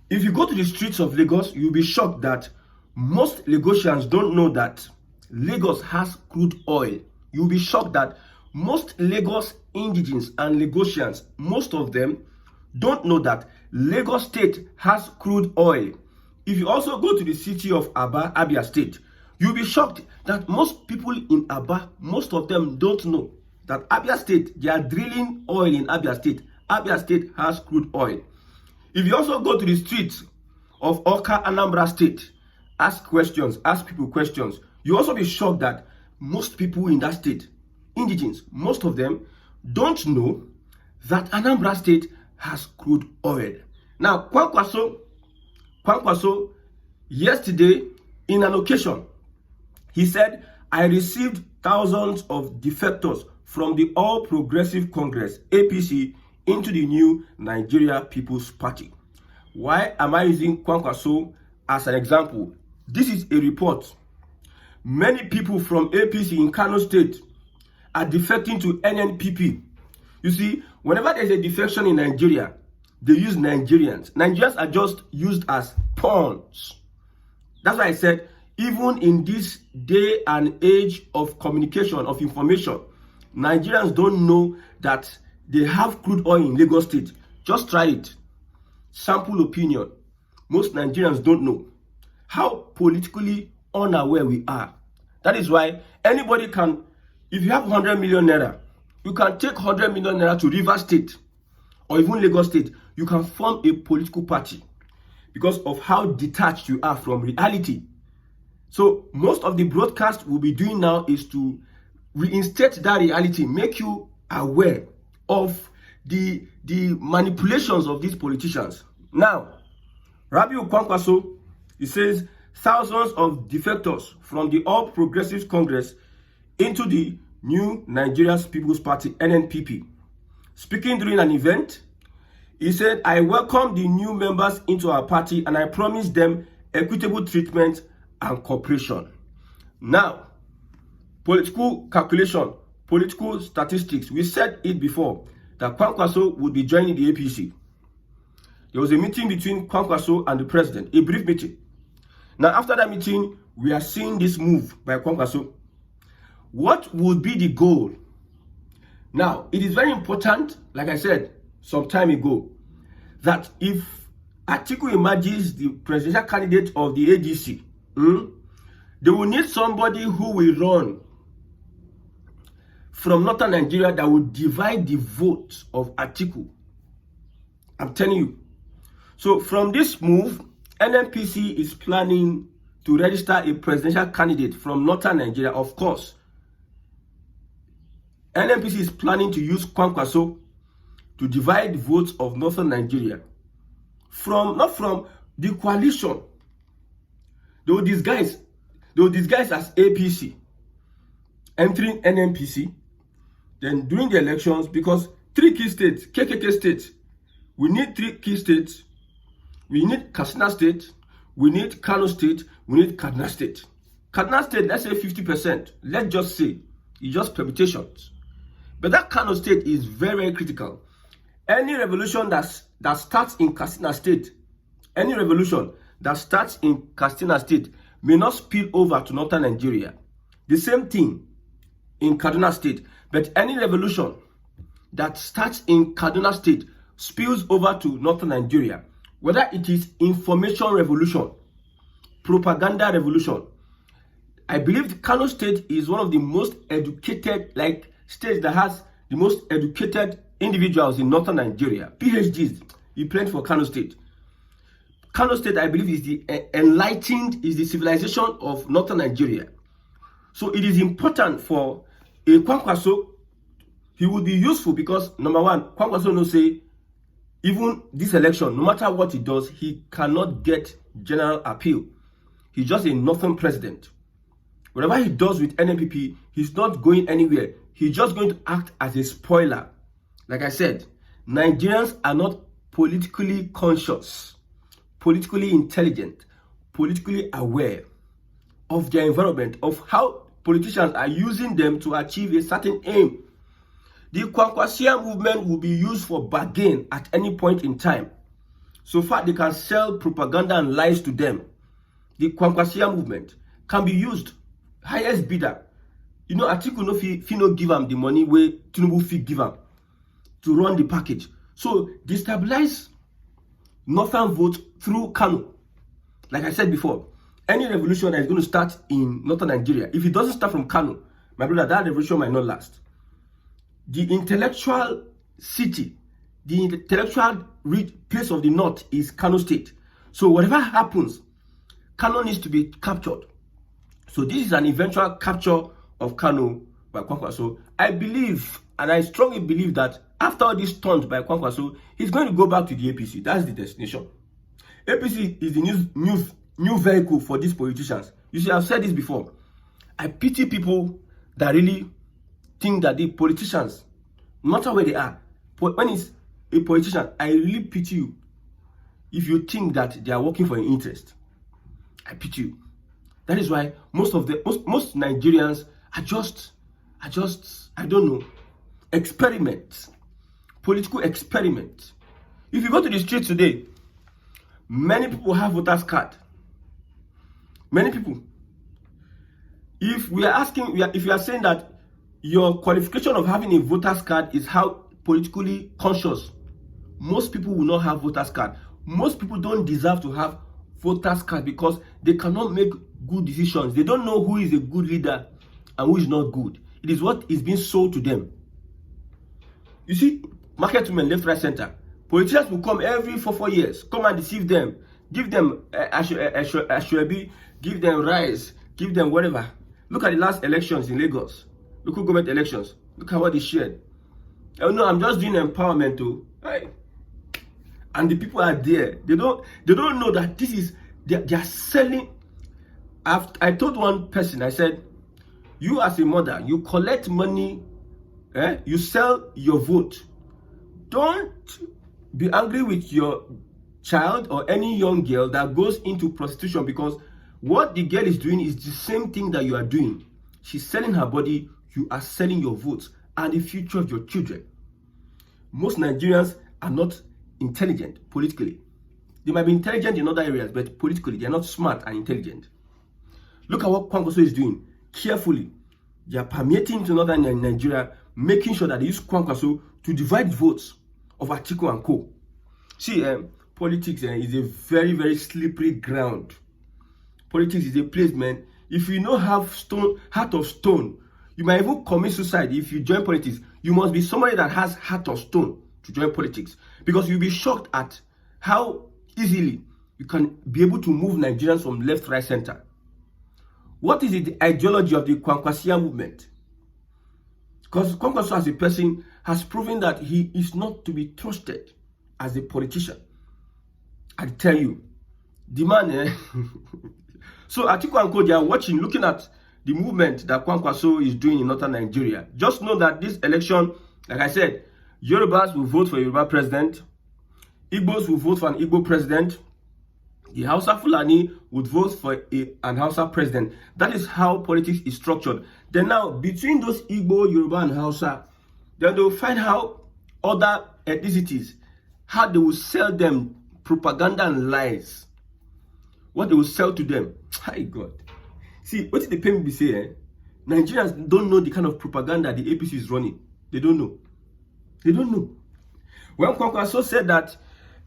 If you go to the streets of Lagos, you'll be shocked that most Lagosians don't know that Lagos has crude oil. You'll be shocked that most Lagos indigents and Lagosians, most of them don't know that Lagos State has crude oil. If you also go to the city of Aba, Abia State, you'll be shocked that most people in Aba, most of them don't know that Abia State, they are drilling oil in Abia State. Abia State has crude oil. If you also go to the streets of Oka, Anambra State, ask questions, ask people questions, you also be shocked that most people in that state, indigents, most of them don't know that Anambra State has crude oil. Now, Kwankwaso, yesterday in an occasion, he said, I received thousands of defectors from the All Progressive Congress, APC, into the new Nigeria People's Party. Why am I using Kwankwaso as an example? This is a report. Many people from APC in Kano State are defecting to Nnpp. You see, whenever there's a defection in Nigeria, they use Nigerians. Nigerians are just used as pawns. That's why I said, even in this day and age of communication, of information, Nigerians don't know that they have crude oil in Lagos State. Just try it. Sample opinion. Most Nigerians don't know how politically unaware we are. That is why anybody can, if you have 100 million naira, you can take 100 million naira to Rivers State or even Lagos State. You can form a political party because of how detached you are from reality. So most of the broadcast we'll be doing now is to reinstate that reality, make you aware of the manipulations of these politicians. Now, Rabiu Kwankwaso, he says thousands of defectors from the All Progressive Congress into the new Nigeria's People's Party, Nnpp. Speaking during an event, he said, I welcome the new members into our party and I promise them equitable treatment and cooperation. Now, political calculation, political statistics, we said it before that Kwankwaso would be joining the APC. There was a meeting between Kwankwaso and the president, a brief meeting. Now, after that meeting, we are seeing this move by Kwankwaso. What would be the goal? Now, it is very important, like I said some time ago, that if Atiku emerges the presidential candidate of the ADC, they will need somebody who will run from northern Nigeria that will divide the vote of Atiku. I'm telling you. So from this move, NNPC is planning to register a presidential candidate from northern Nigeria. Of course, NNPC is planning to use Kwankwaso to divide votes of northern Nigeria not from the coalition. They will disguise as APC, entering NNPC. Then during the elections, because 3 key states, KKK states, we need 3 key states. We need Katsina State, we need Kano State, we need Kaduna State. Kaduna State, let's say 50%. Let's just say, it's just permutations. But that Kano State is very, very critical. Any revolution that starts in Katsina State, may not spill over to northern Nigeria. The same thing in Kaduna State. But any revolution that starts in Kaduna State spills over to northern Nigeria, whether it is information revolution, propaganda revolution. I believe Kano State is one of the most educated, states that has the most educated individuals in northern Nigeria. PhDs, he plenty for Kano State. Kano State, I believe, is the enlightened, is the civilization of northern Nigeria. So it is important for a Kwankwaso. He would be useful because, number one, Kwankwaso knows say, even this election, no matter what he does, he cannot get general appeal. He's just a northern president. Whatever he does with NNPP, he's not going anywhere. He's just going to act as a spoiler. Like I said, Nigerians are not politically conscious, politically intelligent, politically aware of their environment, of how politicians are using them to achieve a certain aim. The Kwankwasia movement will be used for bargain at any point in time. So far, they can sell propaganda and lies to them. The Kwankwaso movement can be used. Highest bidder. You know, Atiku no fit no give am the money where Tinubu fit give am to run the package. So destabilize northern vote through Kano. Like I said before, any revolution that is going to start in northern Nigeria, if it doesn't start from Kano, my brother, that revolution might not last. The intellectual city, the intellectual place of the north is Kano State. So whatever happens, Kano needs to be captured. So this is an eventual capture of Kano by Kwankwaso. I believe, and I strongly believe, that after all this stunt by Kwankwaso, he's going to go back to the APC. That's the destination. APC is the new vehicle for these politicians. You see, I've said this before. I pity people that really think that the politicians, no matter where they are, when it's a politician, I really pity you if you think that they are working for your interest. I pity you. That is why most Nigerians are just I don't know, experiments, political experiments. If you go to the street today, many people have voters card. Many people. If we are asking, if you are saying that your qualification of having a voters card is how politically conscious, most people will not have voters card. Most people don't deserve to have voters card because they cannot make good decisions. They don't know who is a good leader and who is not good. It is what is being sold to them. You see, market women left, right, center. Politicians will come every 4 years, come and deceive them, give them ashwebi, give them rice, give them whatever. Look at the last elections in Lagos, local government elections. Look at what they shared. Oh no, I'm just doing empowerment too. Right? And the people are there. They don't know that this is they are selling. I told one person, I said, you as a mother, you collect money, you sell your vote. Don't be angry with your child or any young girl that goes into prostitution, because what the girl is doing is the same thing that you are doing. She's selling her body, you are selling your votes and the future of your children. Most Nigerians are not intelligent politically. They might be intelligent in other areas, but politically they are not smart and intelligent. Look at what Kwankwaso is doing. Carefully, they are permeating into northern Nigeria, making sure that they use Kwankwaso to divide votes of Atiku and co. See, politics is a very, very slippery ground. Politics is a place, man. If you don't have heart of stone, you might even commit suicide if you join politics. You must be somebody that has heart of stone to join politics, because you'll be shocked at how easily you can be able to move Nigerians from left, right, center. What is the ideology of the Kwankwaso movement? Because Kwankwaso as a person has proven that he is not to be trusted as a politician. I tell you, the man, So Atiku and Co, they are watching, looking at the movement that Kwankwaso is doing in northern Nigeria. Just know that this election, like I said, Yorubas will vote for a Yoruba president, Igbos will vote for an Igbo president, the Hausa Fulani would vote for an Hausa president. That is how politics is structured. Then now, between those Igbo, Yoruba, and Hausa, then they will find how other ethnicities, how they will sell them propaganda and lies. What they will sell to them. My God. See, what did the pain be saying? Nigerians don't know the kind of propaganda the APC is running. They don't know. They don't know. When Kwankwaso said that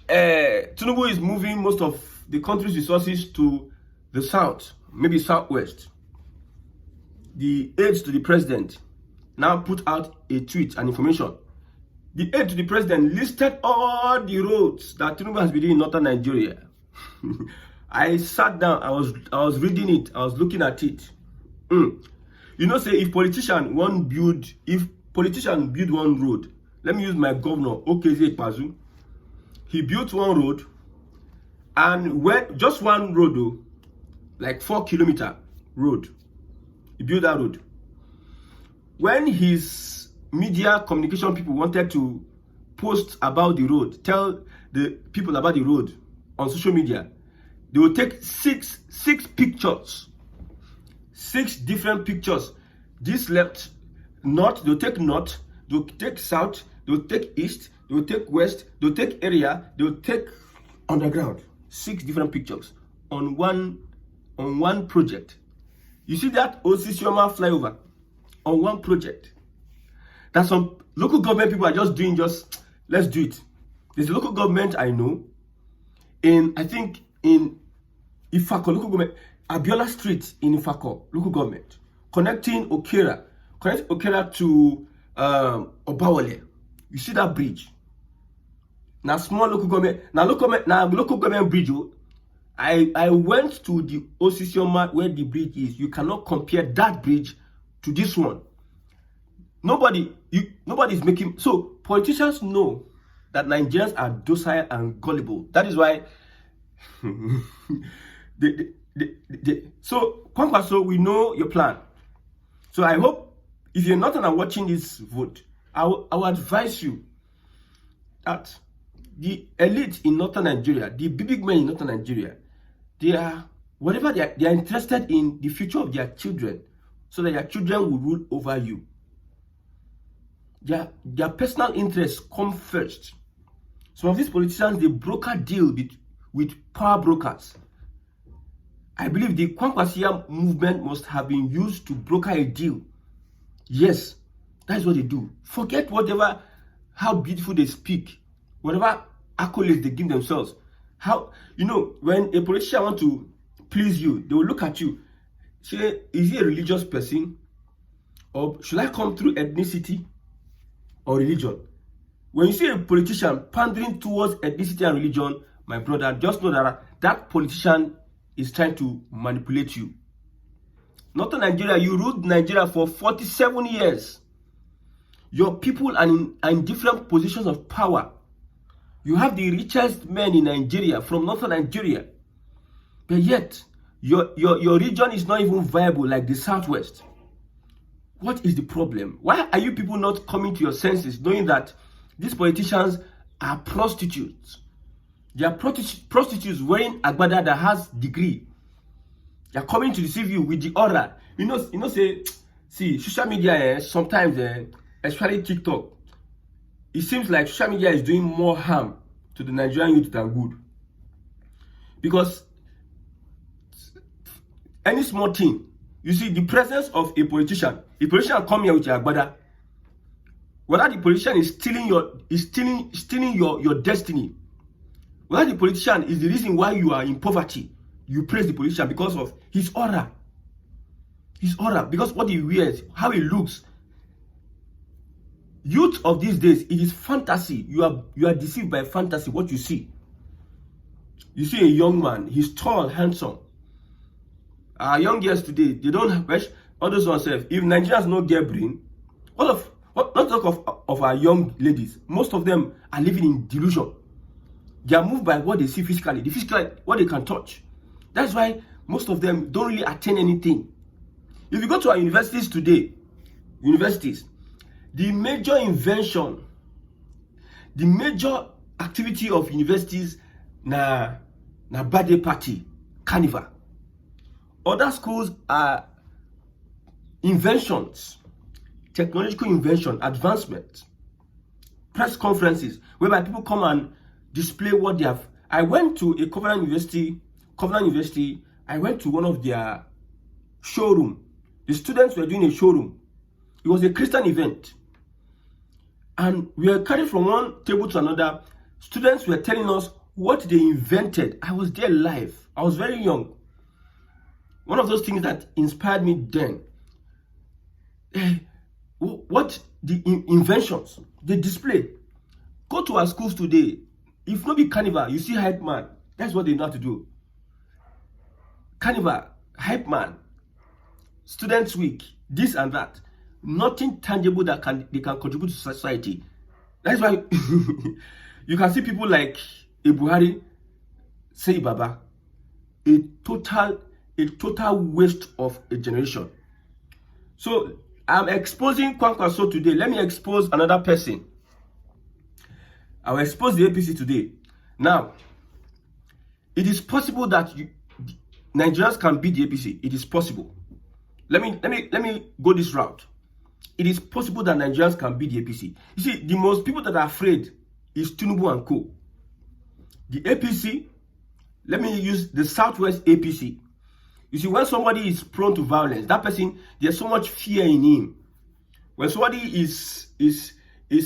Tinubu is moving most of the country's resources to the south, maybe southwest, the aides to the president now put out a tweet and information. The aide to the president listed all the roads that Tinubu has been doing in northern Nigeria. I sat down, I was reading it, I was looking at it. You know, say if politician build one road, let me use my governor, Okeze Pazu. He built one road, and just one road though, like 4-kilometer road. He built that road. When his media communication people wanted to post about the road, tell the people about the road on social media, they will take six pictures, 6 different pictures. This left, north, they'll take north, they'll take south, they'll take east, they'll take west, they'll take area, they'll take underground. 6 different pictures on one project. You see that Osisioma flyover on one project. That some local government people are just doing, let's do it. There's a local government I know I think in Ifako local government, Abiola Street in Ifako local government, connecting Okera to Obawale. You see that bridge? Now small local government, local government bridge. I went to the Osisioma where the bridge is. You cannot compare that bridge to this one. Nobody is making, so politicians know that Nigerians are docile and gullible. That is why so Kwankwaso, we know your plan. So I hope if you're not watching this vote, I will advise you that the elite in northern Nigeria, the big men in northern Nigeria, they are interested in the future of their children, so that their children will rule over you. Their personal interests come first. Some of these politicians, they broker deal with power brokers. I believe the Kwankwaso movement must have been used to broker a deal. Yes, that's what they do. Forget how beautiful they speak, whatever accolades they give themselves. When a politician wants to please you, they will look at you, say, is he a religious person? Or should I come through ethnicity or religion? When you see a politician pandering towards ethnicity and religion, my brother, just know that politician is trying to manipulate you. Northern Nigeria, you ruled Nigeria for 47 years. Your people are in different positions of power. You have the richest men in Nigeria from Northern Nigeria. But yet, your region is not even viable like the Southwest. What is the problem? Why are you people not coming to your senses, knowing that these politicians are prostitutes? They are prostitutes wearing agbada that has degree. They are coming to deceive you with the aura. See, social media sometimes, especially TikTok, it seems like social media is doing more harm to the Nigerian youth than good. Because any small thing, you see the presence of a politician come here with your agbada. Whether the politician is stealing your destiny, whether the politician is the reason why you are in poverty, you praise the politician because of his aura. His aura, because what he wears, how he looks. Youth of these days, it is fantasy. You are deceived by fantasy, what you see. You see a young man, he's tall, handsome. Our young girls today, they don't have all those ones. If Nigerians no get brain, not talk of our young ladies, most of them are living in delusion. They are moved by what they see physically, what they can touch. That's why most of them don't really attain anything. If you go to our universities today, the major invention, the major activity of universities na birthday party, carnival. Other schools are inventions, technological invention, advancement, press conferences, whereby people come and display what they have. I went to a Covenant University. I went to one of their showroom. The students were doing a showroom. It was a Christian event. And we were carried from one table to another. Students were telling us what they invented. I was there live. I was very young. One of those things that inspired me then. What the inventions they display. Go to our schools today. If not be carnival, you see hype man. That's what they know how to do. Carnival, hype man, Students' Week, this and that. Nothing tangible that they can contribute to society. That's why you can see people like Buhari say Baba, a total waste of a generation. So I'm exposing Kwankwaso today. Let me expose another person. I will expose the APC today. Now, it is possible that Nigerians can beat the APC. It is possible. Let me go this route. It is possible that Nigerians can beat the APC. You see, the most people that are afraid is Tinubu and co. The APC, let me use the Southwest APC. You see, when somebody is prone to violence, that person, there's so much fear in him. When somebody is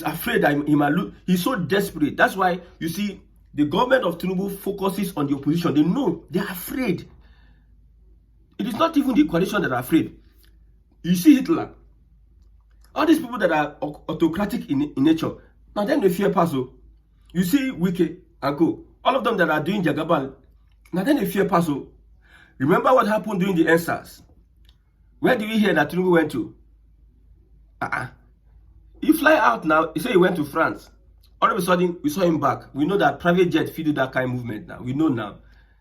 afraid that he might lose, he's so desperate. That's why you see the government of Tinubu focuses on the opposition. They know they are afraid. It is not even the coalition that are afraid. You see Hitler, all these people that are autocratic in nature, now then they fear Paso. You see Wike and Co. All of them that are doing Jagaban, now then they fear Paso. Remember what happened during the EndSARS? Where did we hear that Tinubu went to? He fly out now. He said he went to France. All of a sudden, we saw him back. We know that private jet feed do that kind of movement now. We know now.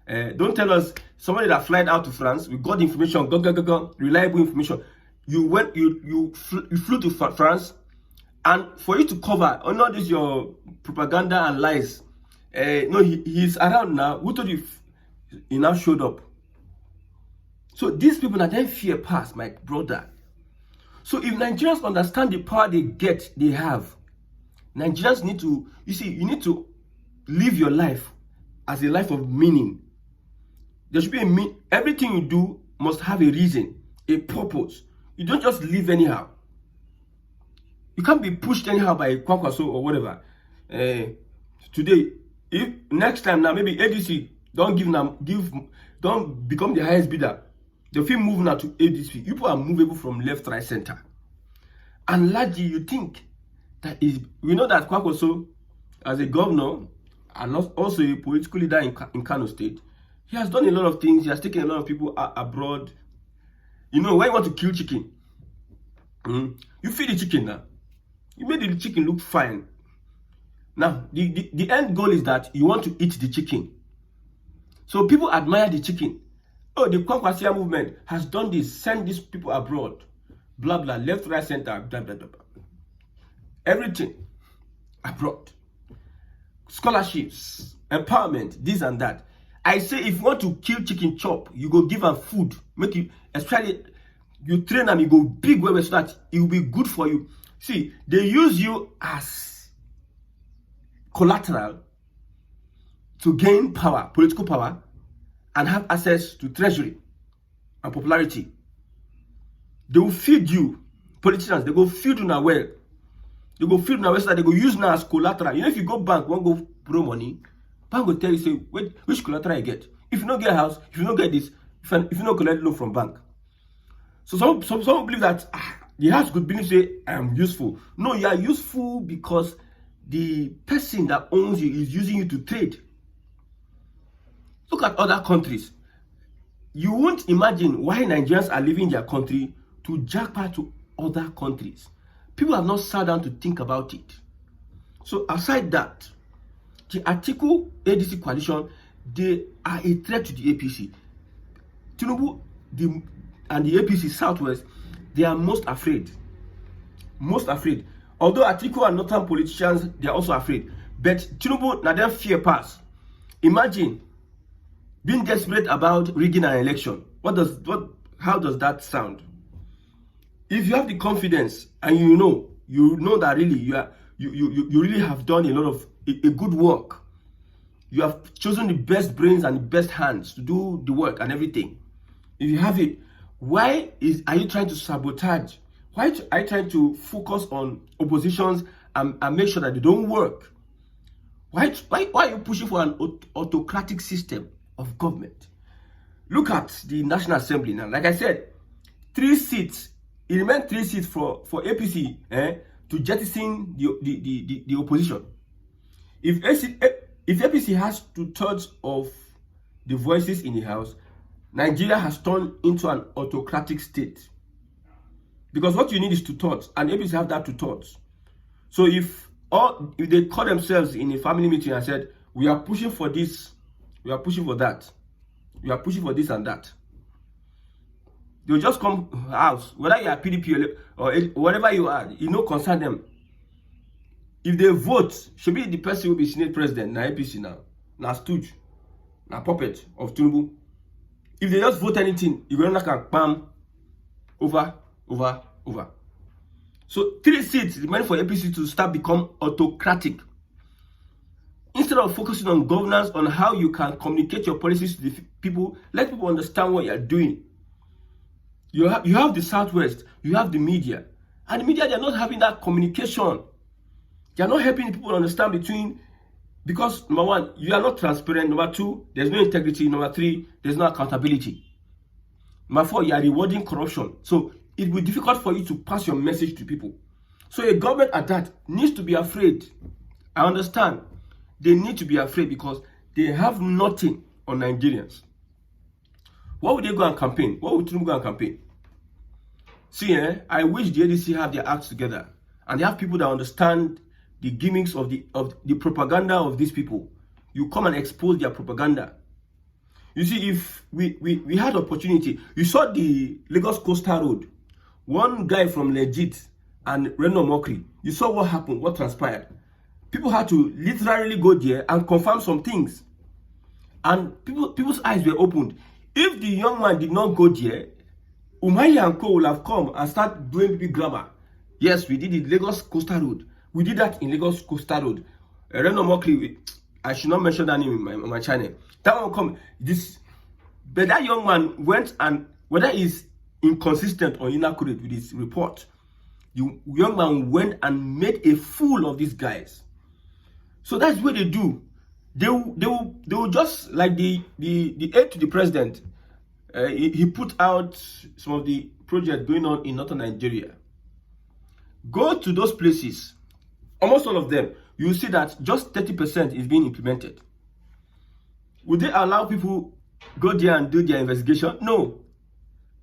Don't tell us somebody that flied out to France. We got information. Go, reliable information. You went. You flew to France, and for you to cover, oh no, this your propaganda and lies. No, he's around now. Who told you? He now showed up. So these people are then fear pass, my brother. So if Nigerians understand the power they have, Nigerians need to, you need to live your life as a life of meaning. There should be everything you do must have a reason, a purpose. You don't just live anyhow. You can't be pushed anyhow by Kwankwaso or whatever. Today, if next time now maybe ADC don't become the highest bidder. The film move now to ADC. People are movable from left, right, center. And largely, you think that we know that Kwankwaso, as a governor and also a political leader in Kano State, he has done a lot of things. He has taken a lot of people abroad. You know, when you want to kill chicken, you feed the chicken now. You made the chicken look fine. Now, the end goal is that you want to eat the chicken. So people admire the chicken. Oh, the Kwankwaso movement has done this, send these people abroad, blah, blah, left, right, center, blah, blah, blah, blah. Everything abroad. Scholarships, empowerment, this and that. I say if you want to kill chicken chop, you go give them food. Make you, especially, you train them, you go big way so that it will be good for you. See, they use you as collateral to gain power, political power, and have access to treasury and popularity. They will feed you, politicians, they go feed you now well. They go feed you now well so that they go use now as collateral. You know, if you go bank, won't go borrow money, bank will tell you, say, wait, which collateral you get? If you don't get a house, if you don't get this, if you don't collect loan from bank. So some believe that the house could believe, say, I am useful. No, you are useful because the person that owns you is using you to trade. Look at other countries. You won't imagine why Nigerians are leaving their country to jackpot to other countries. People have not sat down to think about it. So aside that, the Atiku ADC coalition, they are a threat to the APC. Tinubu and the APC Southwest, they are most afraid. Most afraid. Although Atiku and northern politicians, they are also afraid. But Tinubu, now they fear pass. Imagine being desperate about rigging an election. How does that sound? If you have the confidence and you know that really you really have done a lot of a good work. You have chosen the best brains and the best hands to do the work and everything. If you have it, why are you trying to sabotage? Why are you trying to focus on oppositions and make sure that they don't work? Why are you pushing for an autocratic system of government? Look at the National Assembly now. Like I said, 3 seats. It remained 3 seats for APC to jettison the opposition. If APC has 2/3 of the voices in the House, Nigeria has turned into an autocratic state. Because what you need is 2/3, and APC have that 2/3. So if they call themselves in a family meeting and said, we are pushing for this, we are pushing for that, we are pushing for this and that, they'll just come house, whether you are PDP or whatever you are, it no concern them. If they vote, should be the person who will be Senate President, na APC now stooge, na puppet of Tinubu. If they just vote anything, you're gonna can bam over. So 3 seats remain for APC to start become autocratic. Instead of focusing on governance, on how you can communicate your policies to the people, let people understand what you're doing. You have the Southwest, you have the media. And the media, they're not having that communication. They're not helping people understand because number one, you are not transparent. Number two, there's no integrity. Number three, there's no accountability. Number four, you are rewarding corruption. So it will be difficult for you to pass your message to people. So a government at that needs to be afraid. I understand. They need to be afraid because they have nothing on Nigerians. What would they go and campaign? What would Tinubu go and campaign? See, I wish the ADC have their acts together and they have people that understand the gimmicks of the propaganda of these people. You come and expose their propaganda. You see, if we had opportunity, you saw the Lagos Coastal Road. One guy from Legit and Reno Mokri, you saw what happened, what transpired. People had to literally go there and confirm some things. And people's eyes were opened. If the young man did not go there, Umahi and Co will have come and start doing big grammar. Yes, we did it Lagos Coastal Road. We did that in Lagos Coastal Road. Reno Mokri, I should not mention that name on my channel. That one come. But that young man went, and whether he's inconsistent or inaccurate with his report, the young man went and made a fool of these guys. So that's what they do. They will just like the aide to the president. He put out some of the projects going on in northern Nigeria. Go to those places, almost all of them, you will see that just 30% is being implemented. Would they allow people go there and do their investigation? No.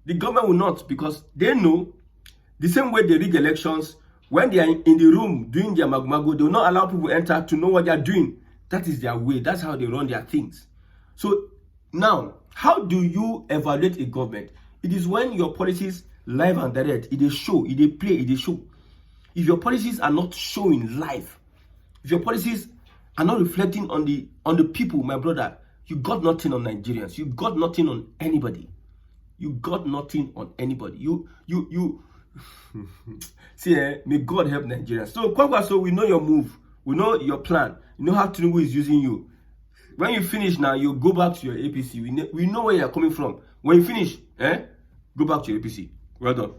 The government will not, because they know the same way they rig elections, when they are in the room doing their mago, they will not allow people enter to know what they are doing. That is their way. That's how they run their things. So now, how do you evaluate a government? It is when your policies live and direct, it is show, it is play, it is show. If your policies are not showing live, if your policies are not reflecting on the people, my brother, you got nothing on Nigerians. You got nothing on anybody. You got nothing on anybody. You see, may God help Nigerians. So Kwankwaso, we know your move. We know your plan. You know how Tinubu is using you. When you finish now, you go back to your APC. We know where you're coming from. When you finish, go back to your APC. Well done.